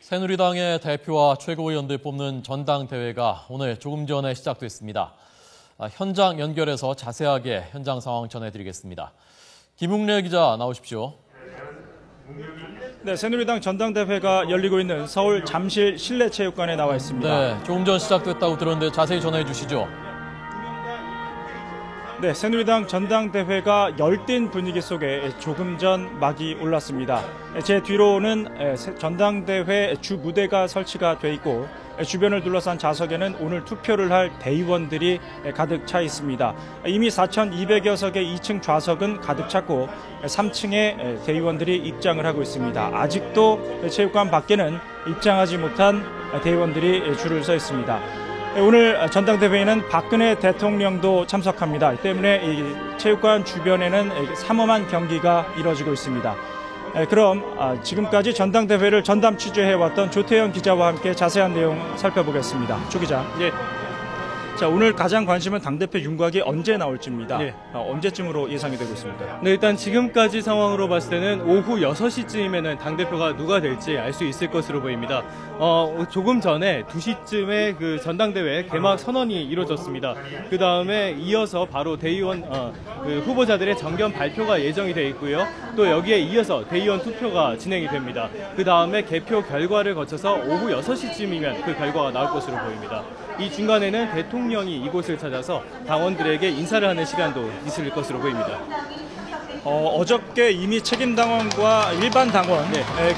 새누리당의 대표와 최고위원들 뽑는 전당대회가 오늘 조금 전에 시작됐습니다. 현장 연결해서 자세하게 현장 상황 전해드리겠습니다. 김웅래 기자 나오십시오. 네, 새누리당 전당대회가 열리고 있는 서울 잠실 실내체육관에 나와 있습니다. 네, 조금 전 시작됐다고 들었는데 자세히 전해 주시죠. 네, 새누리당 전당대회가 열띤 분위기 속에 조금 전 막이 올랐습니다. 제 뒤로는 전당대회 주 무대가 설치가 돼 있고 주변을 둘러싼 좌석에는 오늘 투표를 할 대의원들이 가득 차 있습니다. 이미 4,200여 석의 2층 좌석은 가득 찼고 3층에 대의원들이 입장을 하고 있습니다. 아직도 체육관 밖에는 입장하지 못한 대의원들이 줄을 서 있습니다. 오늘 전당대회에는 박근혜 대통령도 참석합니다. 때문에 이 체육관 주변에는 삼엄한 경기가 이뤄지고 있습니다. 그럼 지금까지 전당대회를 전담 취재해왔던 조태현 기자와 함께 자세한 내용 살펴보겠습니다. 조 기자. 예. 자, 오늘 가장 관심은 당대표 윤곽이 언제 나올지입니다. 네. 언제쯤으로 예상이 되고 있습니까? 네, 일단 지금까지 상황으로 봤을 때는 오후 6시쯤이면 당대표가 누가 될지 알 수 있을 것으로 보입니다. 조금 전에 2시쯤에 그 전당대회 개막 선언이 이루어졌습니다. 그 다음에 이어서 바로 대의원 그 후보자들의 정견 발표가 예정이 되어 있고요. 또 여기에 이어서 대의원 투표가 진행이 됩니다. 그 다음에 개표 결과를 거쳐서 오후 6시쯤이면 그 결과가 나올 것으로 보입니다. 이 중간에는 대통령이 이곳을 찾아서 당원들에게 인사를 하는 시간도 있을 것으로 보입니다. 어저께 이미 책임당원과 일반 당원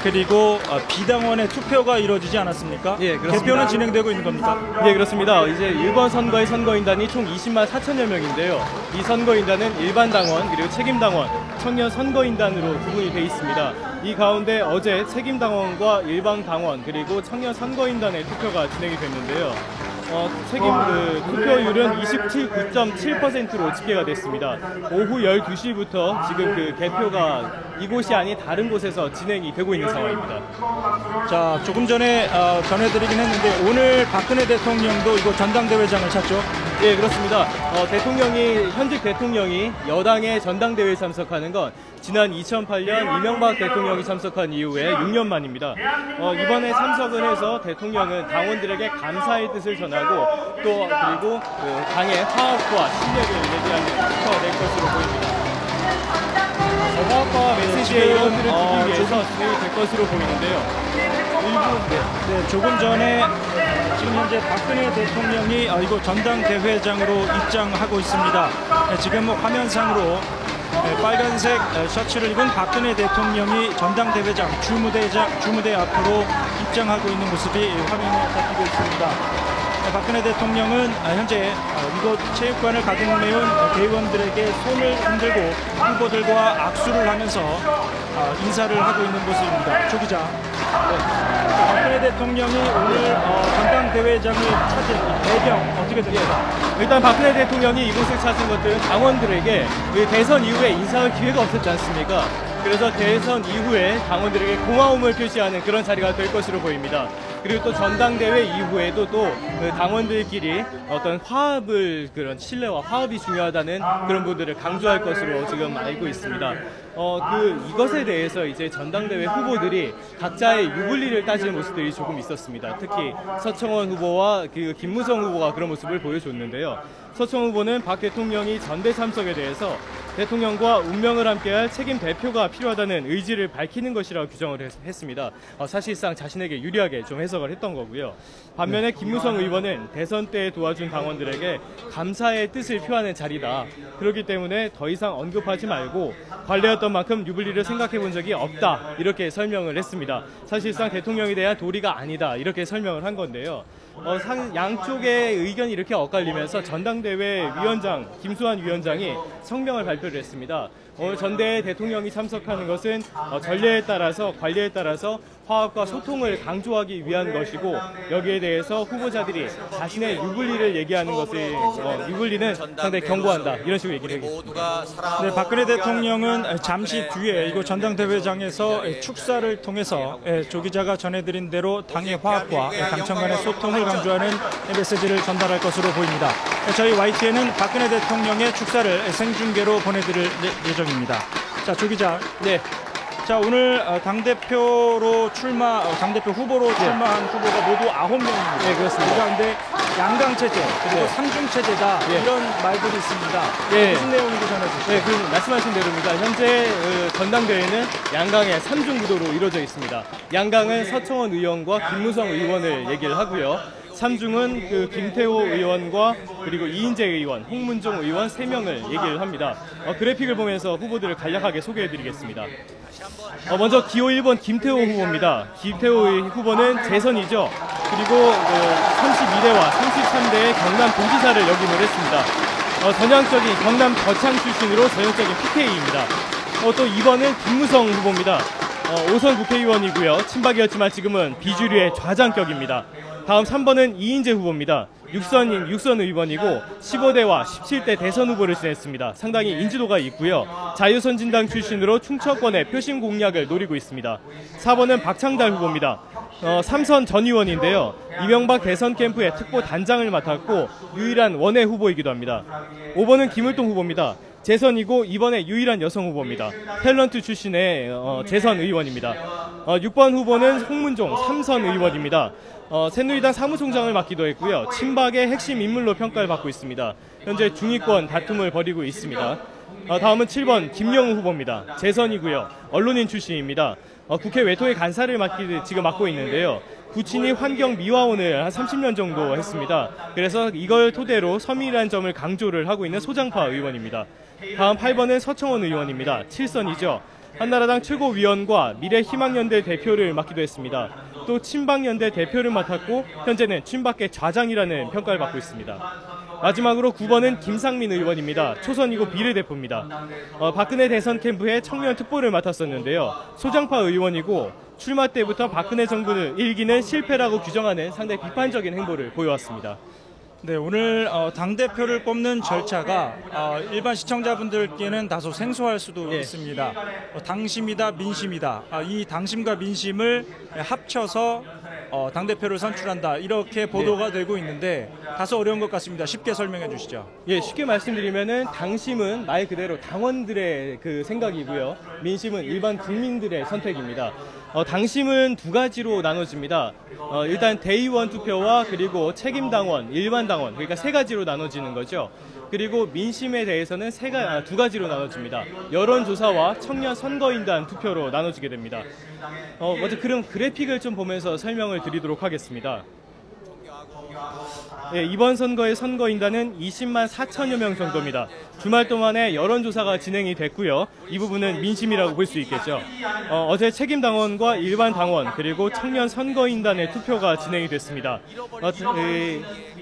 그리고 비당원의 투표가 이루어지지 않았습니까? 예, 그렇습니다. 개표는 진행되고 있는 겁니까? 네, 그렇습니다. 이제 이번 선거의 선거인단이 총 20만 4천여 명인데요. 이 선거인단은 일반 당원 그리고 책임당원, 청년 선거인단으로 구분이 되어 있습니다. 이 가운데 어제 책임당원과 일반 당원 그리고 청년 선거인단의 투표가 진행이 됐는데요. 투표율은 29.7%로 집계가 됐습니다. 오후 12시부터 지금 그 개표가 이곳이 아닌 다른 곳에서 진행이 되고 있는 상황입니다. 자, 조금 전에 전해드리긴 했는데 오늘 박근혜 대통령도 이곳 전당대회장을 찾죠? 예, 그렇습니다. 현직 대통령이 여당의 전당대회에 참석하는 건 지난 2008년 이명박 대통령이 참석한 이후에 6년 만입니다. 이번에 참석을 해서 대통령은 당원들에게 감사의 뜻을 전하고 또 그리고 당의 화합과 신뢰를 얘기하는 투표가 될 것으로 보입니다. 화합과 메시지의 이론들을 주기 위해서 진행이 될 것으로 보이는데요. 조금 전에 지금 현재 박근혜 대통령이 이곳 전당대회장으로 입장하고 있습니다. 지금 화면상으로 빨간색 셔츠를 입은 박근혜 대통령이 전당대회장 주무대 앞으로 입장하고 있는 모습이 화면에 잡히고 있습니다. 박근혜 대통령은 현재 이곳 체육관을 가득 메운 대의원들에게 손을 흔들고 후보들과 악수를 하면서 인사를 하고 있는 모습입니다. 조 기자. 박근혜 대통령이 오늘 전당대회장을 찾은 배경 어떻게 됩니까? 일단 박근혜 대통령이 이곳을 찾은 것들은 당원들에게 대선 이후에 인사할 기회가 없었지 않습니까? 그래서 대선 이후에 당원들에게 고마움을 표시하는 그런 자리가 될 것으로 보입니다. 그리고 또 전당대회 이후에도 또 당원들끼리 어떤 그런 신뢰와 화합이 중요하다는 그런 부분들을 강조할 것으로 지금 알고 있습니다. 이것에 대해서 이제 전당대회 후보들이 각자의 유불리를 따지는 모습들이 조금 있었습니다. 특히 서청원 후보와 김무성 후보가 그런 모습을 보여줬는데요. 서청원 후보는 박 대통령이 전대 참석에 대해서 대통령과 운명을 함께할 책임 대표가 필요하다는 의지를 밝히는 것이라고 규정을 했습니다. 사실상 자신에게 유리하게 좀 해석을 했던 거고요. 반면에 김무성 의원은 대선 때 도와준 당원들에게 감사의 뜻을 표하는 자리다. 그렇기 때문에 더 이상 언급하지 말고 관례였던 만큼 유불리를 생각해 본 적이 없다. 이렇게 설명을 했습니다. 사실상 대통령에 대한 도리가 아니다. 이렇게 설명을 한 건데요. 양쪽의 의견이 이렇게 엇갈리면서 전당대회 위원장 김수환 위원장이 성명을 발표를 했습니다. 오늘 전대회 대통령이 참석하는 것은 전례에 따라서 관례에 따라서 화합과 소통을 강조하기 위한 것이고 여기에 대해서 후보자들이 자신의 유불리를 얘기하는 것을 유불리는 상당히 경고한다 이런 식으로 얘기를 했습니다. 네, 박근혜 대통령은 잠시 뒤에 이곳 전당대회장에서 축사를 통해서 조 기자가 전해드린 대로 당의 화합과 당청 간의 소통을 강조하는 메시지를 전달할 것으로 보입니다. 저희 YTN은 박근혜 대통령의 축사를 생중계로 보내드릴 예정입니다. 자, 조 기자. 네. 자, 오늘 당대표 후보로 출마한 후보가 모두 9명입니다. 네, 그렇습니다. 그 가운데 양강 체제 그리고 네. 상중 체제다 이런 말들이 있습니다. 예. 무슨 내용인지 전해주시죠. 네, 그 말씀하신 대로입니다. 현재 전당대회는 양강의 3중 구도로 이루어져 있습니다. 양강은 서청원 의원과 김무성 의원을 얘기를 하고요. 3중은 그 김태호 의원과 그리고 이인재 의원, 홍문종 의원 3명을 얘기를 합니다. 그래픽을 보면서 후보들을 간략하게 소개해드리겠습니다. 먼저 기호 1번 김태호 후보입니다. 김태호 후보는 재선이죠. 그리고 32대와 33대의 경남 도지사를 역임을 했습니다. 전형적인 경남 거창 출신으로 전형적인 PK입니다. 또 2번은 김무성 후보입니다. 5선 국회의원이고요. 친박이었지만 지금은 비주류의 좌장격입니다. 다음 3번은 이인재 후보입니다. 6선 의원이고 15대와 17대 대선 후보를 지냈습니다. 상당히 인지도가 있고요. 자유선진당 출신으로 충청권의 표심 공략을 노리고 있습니다. 4번은 박창달 후보입니다. 3선 전 의원인데요. 이명박 대선 캠프의 특보 단장을 맡았고 유일한 원외 후보이기도 합니다. 5번은 김을동 후보입니다. 재선이고 이번에 유일한 여성 후보입니다. 탤런트 출신의 재선 의원입니다. 6번 후보는 홍문종 3선 의원입니다. 새누리당 사무총장을 맡기도 했고요. 친박의 핵심 인물로 평가를 받고 있습니다. 현재 중위권 다툼을 벌이고 있습니다. 다음은 7번 김영우 후보입니다. 재선이고요. 언론인 출신입니다. 국회 외토의 간사를 지금 맡고 있는데요. 부친이 환경 미화원을 한 30년 정도 했습니다. 그래서 이걸 토대로 서민이라는 점을 강조를 하고 있는 소장파 의원입니다. 다음 8번은 서청원 의원입니다. 7선이죠. 한나라당 최고위원과 미래희망연대 대표를 맡기도 했습니다. 또 친박연대 대표를 맡았고 현재는 친박계 좌장이라는 평가를 받고 있습니다. 마지막으로 9번은 김상민 의원입니다. 초선이고 비례대표입니다. 박근혜 대선 캠프의 청년 특보를 맡았었는데요. 소장파 의원이고 출마 때부터 박근혜 정부를 일기는 실패라고 규정하는 상당히 비판적인 행보를 보여왔습니다. 네, 오늘 당대표를 뽑는 절차가 일반 시청자분들께는 다소 생소할 수도 있습니다. 당심이다, 민심이다. 이 당심과 민심을 합쳐서 당대표를 선출한다. 이렇게 보도가 되고 있는데 다소 어려운 것 같습니다. 쉽게 설명해 주시죠. 예, 쉽게 말씀드리면은 당심은 말 그대로 당원들의 그 생각이고요. 민심은 일반 국민들의 선택입니다. 당심은 두 가지로 나눠집니다. 일단 대의원 투표와 그리고 책임당원, 일반당원, 그러니까 세 가지로 나눠지는 거죠. 그리고 민심에 대해서는 두 가지로 나눠집니다. 여론조사와 청년 선거인단 투표로 나눠지게 됩니다. 먼저 그럼 그래픽을 좀 보면서 설명을 드리도록 하겠습니다. 예, 이번 선거의 선거인단은 20만 4천여 명 정도입니다. 주말 동안에 여론조사가 진행이 됐고요. 이 부분은 민심이라고 볼 수 있겠죠. 어제 책임당원과 일반당원 그리고 청년 선거인단의 투표가 진행이 됐습니다.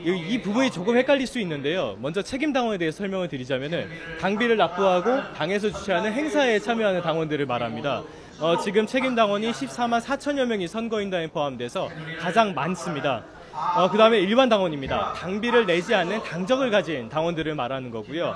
이 부분이 조금 헷갈릴 수 있는데요. 먼저 책임당원에 대해서 설명을 드리자면은 당비를 납부하고 당에서 주최하는 행사에 참여하는 당원들을 말합니다. 지금 책임당원이 14만 4천여 명이 선거인단에 포함돼서 가장 많습니다. 그 다음에 일반 당원입니다. 당비를 내지 않는 당적을 가진 당원들을 말하는 거고요.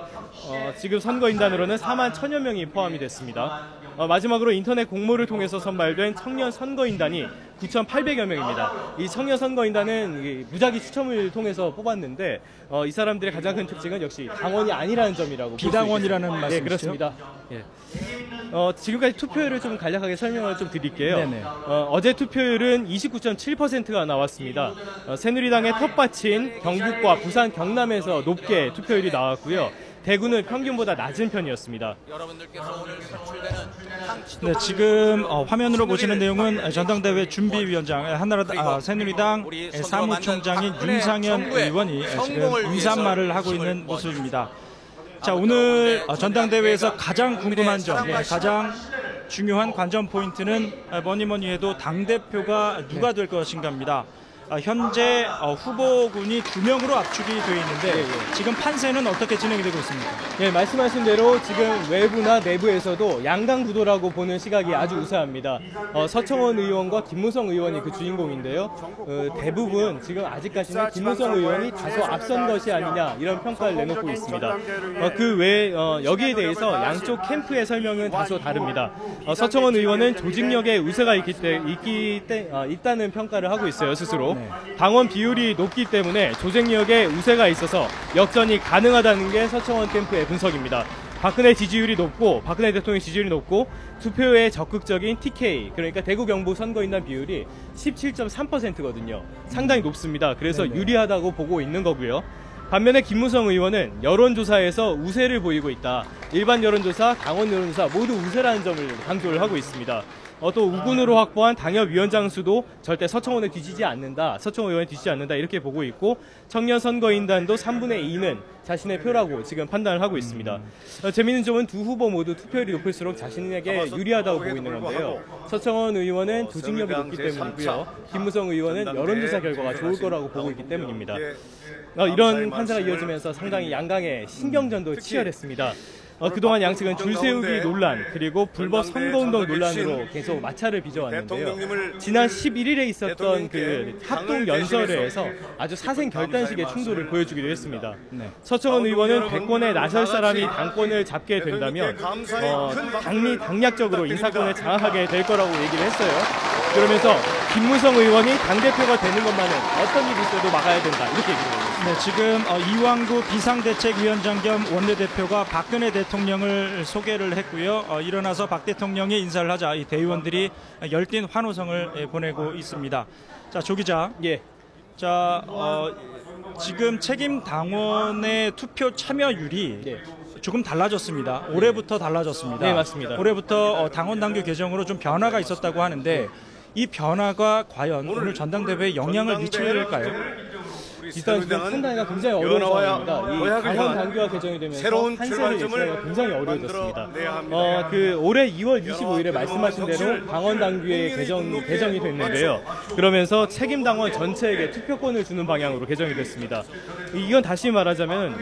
지금 선거인단으로는 4만 1천여 명이 포함이 됐습니다. 마지막으로 인터넷 공모를 통해서 선발된 청년 선거인단이 9,800여 명입니다. 이 청년 선거인단은 무작위 추첨을 통해서 뽑았는데 이 사람들의 가장 큰 특징은 역시 당원이 아니라는 점이라고 비당원이라는 말씀이시죠? 네, 그렇습니다. 예. 지금까지 투표율을 좀 간략하게 설명을 좀 드릴게요. 네네. 어제 투표율은 29.7%가 나왔습니다. 새누리당의 텃밭인 경북과 부산, 경남에서 높게 투표율이 나왔고요. 대구는 평균보다 낮은 편이었습니다. 네, 지금 화면으로 보시는 내용은 전당대회 준비위원장 새누리당 사무총장인 윤상현 의원이 지금 인사말을 하고 있는 모습입니다. 자, 오늘 전당대회에서 가장 궁금한 점, 가장 중요한 관전 포인트는 뭐니 해도 당대표가 누가 될 것인가입니다. 현재 후보군이 2명으로 압축이 되어 있는데 지금 판세는 어떻게 진행이 되고 있습니까? 네, 말씀하신 대로 지금 외부나 내부에서도 양강 구도라고 보는 시각이 아주 우세합니다. 서청원 의원과 김무성 의원이 그 주인공인데요. 대부분 지금 아직까지는 김무성 의원이 다소 앞선 것이 아니냐 이런 평가를 내놓고 있습니다. 그 외에 여기에 대해서 양쪽 캠프의 설명은 다소 다릅니다. 서청원 의원은 조직력에 우세가 있다는 평가를 하고 있어요, 스스로. 당원 비율이 높기 때문에 조직력에 우세가 있어서 역전이 가능하다는 게 서청원 캠프의 분석입니다. 박근혜 지지율이 높고 박근혜 대통령 지지율이 높고 투표에 적극적인 TK 그러니까 대구 경북 선거인단 비율이 17.3%거든요. 상당히 높습니다. 그래서 네네. 유리하다고 보고 있는 거고요. 반면에 김무성 의원은 여론조사에서 우세를 보이고 있다. 일반 여론조사, 당원 여론조사 모두 우세라는 점을 강조를 하고 있습니다. 또 우군으로 확보한 당협위원장 수도 절대 서청원을 뒤지지 않는다. 서청원 의원을 뒤지지 않는다. 이렇게 보고 있고 청년 선거인단도 3분의 2는 자신의 표라고 지금 판단을 하고 있습니다. 재미있는 점은 두 후보 모두 투표율이 높을수록 자신에게 유리하다고 보고 있는 건데요. 서청원 의원은 조직력이 높기 때문이고요. 김무성 의원은 여론조사 결과가 좋을 거라고 보고 있기 때문입니다. 이런 판세가 이어지면서 상당히 양강의 신경전도 치열했습니다. 그동안 양측은 줄 세우기 논란 그리고 불법 선거운동 논란으로 계속 마찰을 빚어왔는데요. 지난 11일에 있었던 그 합동 연설회에서 아주 사생 결단식의 충돌을 보여주기도 했습니다. 네. 서청원 의원은 대권에 나설 사람이 당권을 잡게 된다면 당략적으로 인사권을 장악하게 될 거라고 얘기를 했어요. 그러면서 김무성 의원이 당대표가 되는 것만은 어떤 일이 있어도 막아야 된다 이렇게 얘기를 했습니다. 네, 지금 이완구 비상대책위원장 겸 원내대표가 박근혜 대통령을 소개를 했고요. 일어나서 박 대통령이 인사를 하자 이 대의원들이 열띤 환호성을 보내고 있습니다. 자, 조 기자. 예. 자, 지금 책임 당원의 투표 참여율이 네. 조금 달라졌습니다. 올해부터 달라졌습니다. 네, 맞습니다. 올해부터 당원 당규 개정으로 좀 변화가 있었다고 하는데 이 변화가 과연 오늘 전당대회에 영향을 미칠까요? 일단 판단이 굉장히 어려운 상황입니다. 이 당원 당규가 개정이 되면서 한세를 예측하기가 굉장히 어려워졌습니다. 그 올해 2월 25일에 말씀하신 대로 당원 당규의 개정이 됐는데요. 그러면서 책임 당원 전체에게 투표권을 주는 방향으로 개정이 됐습니다. 이건 다시 말하자면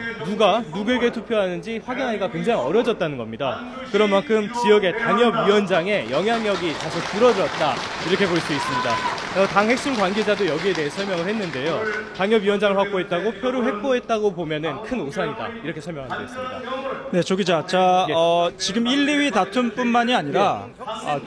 누구에게 투표하는지 확인하기가 굉장히 어려워졌다는 겁니다. 그런 만큼 지역의 당협위원장의 영향력이 다소 줄어들었다 이렇게 볼 수 있습니다. 당 핵심 관계자도 여기에 대해 설명을 했는데요. 당협위원장을 확보했다고 표를 획보했다고 보면은 큰 오산이다 이렇게 설명하고 있습니다. 네, 조 기자. 자, 지금 1, 2위 다툼뿐만이 아니라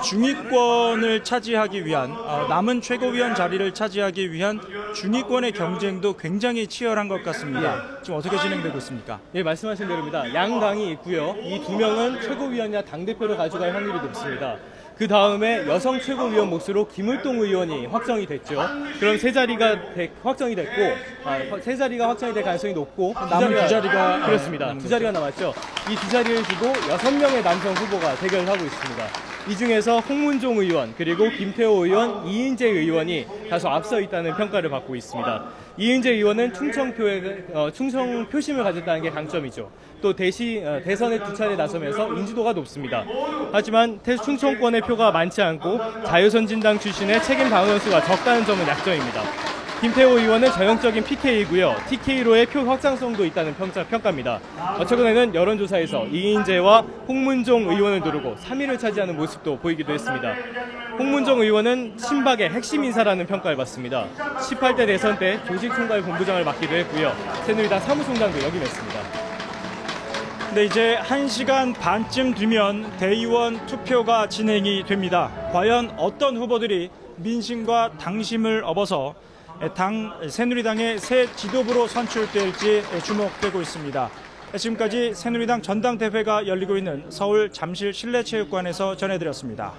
중위권을 차지하기 위한 남은 최고위원 자리를 차지하기 위한 중위권의 경쟁도 굉장히 치열한 것 같습니다. 지금 어떻게 진행되고 있습니까? 네, 말씀하신 대로입니다. 양당이 있고요. 이 두 명은 최고위원이나 당대표를 가져갈 확률이 높습니다. 그 다음에 여성 최고위원 몫으로 김을동 의원이 확정이 됐죠. 그럼 세 자리가 확정이 됐고, 세 자리가 확정이 될 가능성이 높고, 남은 두 자리가 그렇습니다. 두 자리가 남았죠. 이 두 자리를 두고 6명의 남성 후보가 대결을 하고 있습니다. 이 중에서 홍문종 의원 그리고 김태호 의원, 이인재 의원이 다소 앞서 있다는 평가를 받고 있습니다. 이인재 의원은 충청 표심을 가졌다는 게 강점이죠. 또 대선에 두 차례 나서면서 인지도가 높습니다. 하지만 충청권의 표가 많지 않고 자유선진당 출신의 책임 당원 수가 적다는 점은 약점입니다. 김태호 의원은 전형적인 PK이고요. TK로의 표 확장성도 있다는 평가입니다. 최근에는 여론조사에서 이인재와 홍문종 의원을 누르고 3위를 차지하는 모습도 보이기도 했습니다. 홍문종 의원은 친박의 핵심 인사라는 평가를 받습니다. 18대 대선 때 조직총괄본부장을 맡기도 했고요. 새누리당 사무총장도 역임했습니다. 네, 이제 1시간 반쯤 뒤면 대의원 투표가 진행이 됩니다. 과연 어떤 후보들이 민심과 당심을 업어서 새누리당의 새 지도부로 선출될지 주목되고 있습니다. 지금까지 새누리당 전당대회가 열리고 있는 서울 잠실 실내체육관에서 전해드렸습니다.